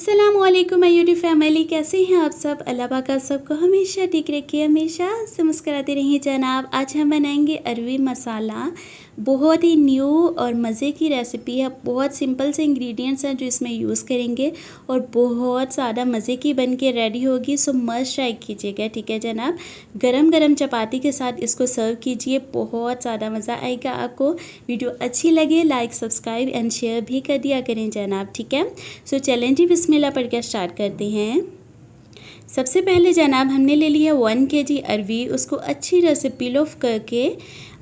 अस्सलाम वालेकुम my YouTube family, कैसे हैं आप सब। अल्लाह पाक आप सबको हमेशा ठीक रखिए, हमेशा से मुस्कुराते रहिए जनाब। आज हम बनाएंगे अरवी मसाला। बहुत ही न्यू और मज़े की रेसिपी है। बहुत सिंपल से इंग्रेडिएंट्स हैं जो इसमें यूज़ करेंगे और बहुत ज़्यादा मज़े की बन के रेडी होगी। सो मस्ट ट्राई कीजिएगा, ठीक है जनाब। गरम गरम चपाती के साथ इसको सर्व कीजिए, बहुत ज़्यादा मज़ा आएगा आपको। वीडियो अच्छी लगे लाइक सब्सक्राइब एंड शेयर भी कर दिया करें जनाब, ठीक है। सो चलें जी, बिस्मिल्लाह पढ़ के स्टार्ट करते हैं। सबसे पहले जनाब हमने ले लिया 1 kg अरवी। उसको अच्छी तरह से पील ऑफ करके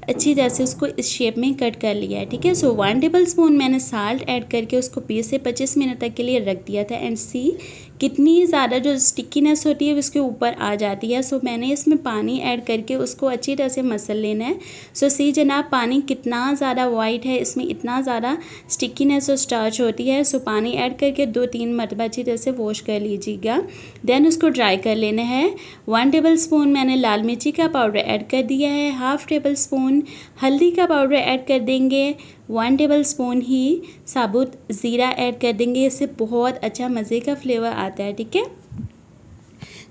अच्छी तरह से उसको इस शेप में कट कर लिया है, ठीक है। सो 1 टेबलस्पून मैंने साल्ट ऐड करके उसको 20 से 25 मिनट तक के लिए रख दिया था। एंड सी कितनी ज़्यादा जो स्टिकीनेस होती है उसके ऊपर आ जाती है। सो मैंने इसमें पानी ऐड करके उसको अच्छी तरह से मसल लेना है। सो सी जनाब, पानी कितना ज़्यादा वाइट है, इसमें इतना ज़्यादा स्टिकीनेस और स्टार्च होती है। सो पानी ऐड करके 2-3 मरतबा अच्छी तरह से वॉश कर लीजिएगा। देन उसको ड्राई कर लेना है। 1 टेबलस्पून मैंने लाल मिर्ची का पाउडर ऐड कर दिया है। 1/2 टेबलस्पून हल्दी का पाउडर ऐड कर देंगे। 1 टेबलस्पून ही साबुत ज़ीरा ऐड कर देंगे। इससे बहुत अच्छा मज़े का फ्लेवर आता है, ठीक है।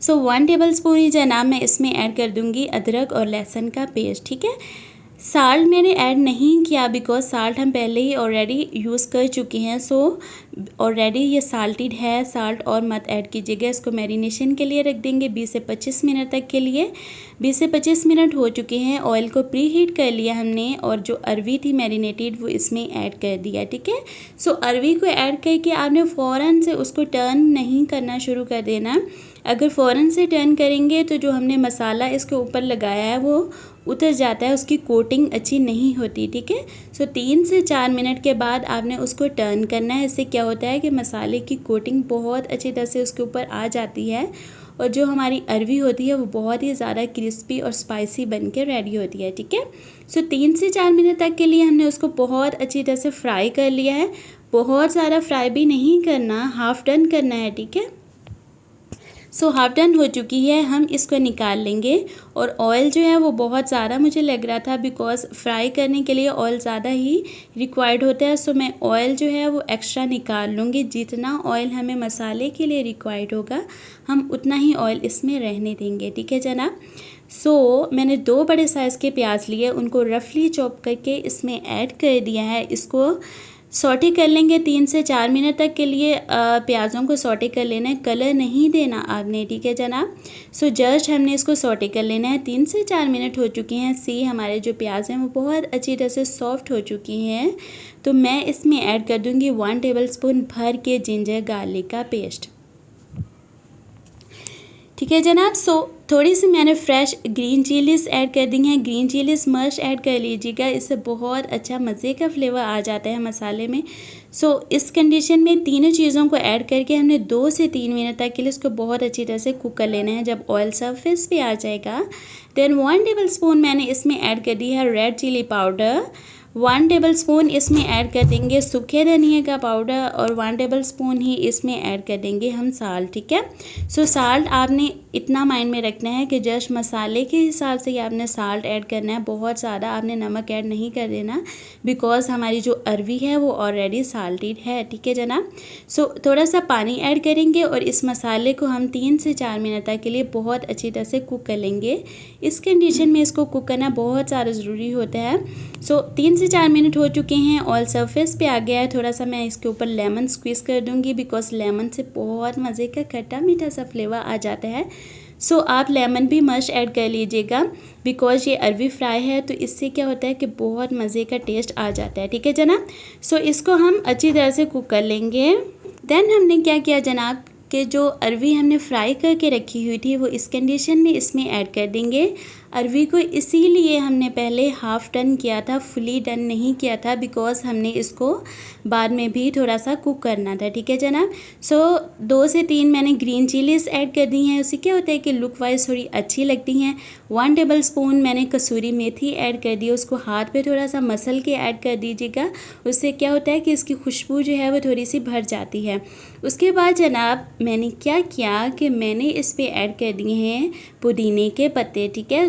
सो 1 टेबलस्पून ही जनाब मैं इसमें ऐड कर दूंगी अदरक और लहसुन का पेस्ट, ठीक है। साल्ट मैंने ऐड नहीं किया बिकॉज साल्ट हम पहले ही ऑलरेडी यूज़ कर चुके हैं। सो ऑलरेडी ये साल्टेड है, साल्ट और मत ऐड कीजिएगा। इसको मैरिनेशन के लिए रख देंगे 20 से 25 मिनट तक के लिए। 20 से 25 मिनट हो चुके हैं। ऑयल को प्री हीट कर लिया हमने और जो अरवी थी मैरिनेटेड वो इसमें ऐड कर दिया, ठीक है। सो अरवी को ऐड करके आपने फ़ौरन से उसको टर्न नहीं करना शुरू कर देना। अगर फ़ौरन से टर्न करेंगे तो जो हमने मसाला इसके ऊपर लगाया है वो उतर जाता है, उसकी कोटिंग अच्छी नहीं होती, ठीक है। सो 3 से 4 मिनट के बाद आपने उसको टर्न करना है। इससे क्या होता है कि मसाले की कोटिंग बहुत अच्छी तरह से उसके ऊपर आ जाती है और जो हमारी अरवी होती है वो बहुत ही ज़्यादा क्रिस्पी और स्पाइसी बन के रेडी होती है, ठीक है। सो 3 से 4 मिनट तक के लिए हमने उसको बहुत अच्छी तरह से फ्राई कर लिया है। बहुत ज़्यादा फ्राई भी नहीं करना, हाफ़ डन करना है, ठीक है। सो हाफ डन हो चुकी है, हम इसको निकाल लेंगे। और ऑयल जो है वो बहुत ज़्यादा मुझे लग रहा था बिकॉज़ फ्राई करने के लिए ऑयल ज़्यादा ही रिक्वायर्ड होता है। सो मैं ऑयल जो है वो एक्स्ट्रा निकाल लूँगी। जितना ऑयल हमें मसाले के लिए रिक्वायर्ड होगा हम उतना ही ऑयल इसमें रहने देंगे, ठीक है जनाब। सो मैंने 2 बड़े साइज़ के प्याज लिए, उनको रफली चॉप करके इसमें ऐड कर दिया है। इसको सौटे कर लेंगे 3 से 4 मिनट तक के लिए। प्याज़ों को सौटे कर लेना है, कलर नहीं देना आपने, ठीक है जनाब। सो जस्ट हमने इसको सौटे कर लेना है। 3 से 4 मिनट हो चुके हैं। सी हमारे जो प्याज हैं वो बहुत अच्छी तरह से सॉफ्ट हो चुकी हैं। तो मैं इसमें ऐड कर दूँगी 1 टेबलस्पून भर के जिंजर गार्लिक का पेस्ट, ठीक है जनाब। सो थोड़ी सी मैंने फ्रेश ग्रीन चिलीज़ ऐड कर दी हैं। ग्रीन चिलीज़ मस्ट ऐड कर लीजिएगा, इससे बहुत अच्छा मज़े का फ्लेवर आ जाता है मसाले में। सो इस कंडीशन में तीनों चीज़ों को ऐड करके हमने 2 से 3 मिनट तक के लिए इसको बहुत अच्छी तरह से कुक कर लेना है। जब ऑयल सरफेस पे आ जाएगा देन 1 टेबलस्पून मैंने इसमें ऐड कर दी है रेड चिली पाउडर। 1 टेबलस्पून इसमें ऐड कर देंगे सूखे धनिया का पाउडर और 1 टेबलस्पून ही इसमें ऐड कर देंगे हम साल्ट, ठीक है। सो साल्ट आपने इतना माइंड में रखना है कि जस्ट मसाले के हिसाब से ही आपने साल्ट ऐड करना है। बहुत ज़्यादा आपने नमक ऐड नहीं कर देना बिकॉज़ हमारी जो अरवी है वो ऑलरेडी साल्टेड है, ठीक है जनाब। सो थोड़ा सा पानी ऐड करेंगे और इस मसाले को हम 3 से 4 मिनट तक के लिए बहुत अच्छी तरह से कुक कर लेंगे। इस कंडीशन में इसको कुक करना बहुत ज़्यादा ज़रूरी होता है। सो 3 से 4 मिनट हो चुके हैं, ऑयल सरफेस पे आ गया है। थोड़ा सा मैं इसके ऊपर लेमन स्क्वीज़ कर दूंगी बिकॉज़ लेमन से बहुत मज़े का खट्टा मीठा सा फ्लेवर आ जाता है। सो आप लेमन भी मस्ट ऐड कर लीजिएगा बिकॉज़ ये अरवी फ्राई है तो इससे क्या होता है कि बहुत मज़े का टेस्ट आ जाता है, ठीक है जनाब। सो इसको हम अच्छी तरह से कुक कर लेंगे। देन हमने क्या किया जनाब कि जो अरवी हमने फ्राई करके रखी हुई थी वो इस कंडीशन में इसमें ऐड कर देंगे। अरवी को इसीलिए हमने पहले हाफ़ डन किया था, फुली डन नहीं किया था बिकॉज़ हमने इसको बाद में भी थोड़ा सा कुक करना था, ठीक है जनाब। सो 2 से 3 मैंने ग्रीन चिलीज़ ऐड कर दी हैं। उससे क्या होता है कि लुक वाइज थोड़ी अच्छी लगती हैं। 1 टेबलस्पून मैंने कसूरी मेथी ऐड कर दी, उसको हाथ पे थोड़ा सा मसल के ऐड कर दीजिएगा। उससे क्या होता है कि इसकी खुशबू जो है वो थोड़ी सी भर जाती है। उसके बाद जनाब मैंने क्या किया कि मैंने इस पर ऐड कर दिए हैं पुदीने के पत्ते, ठीक है।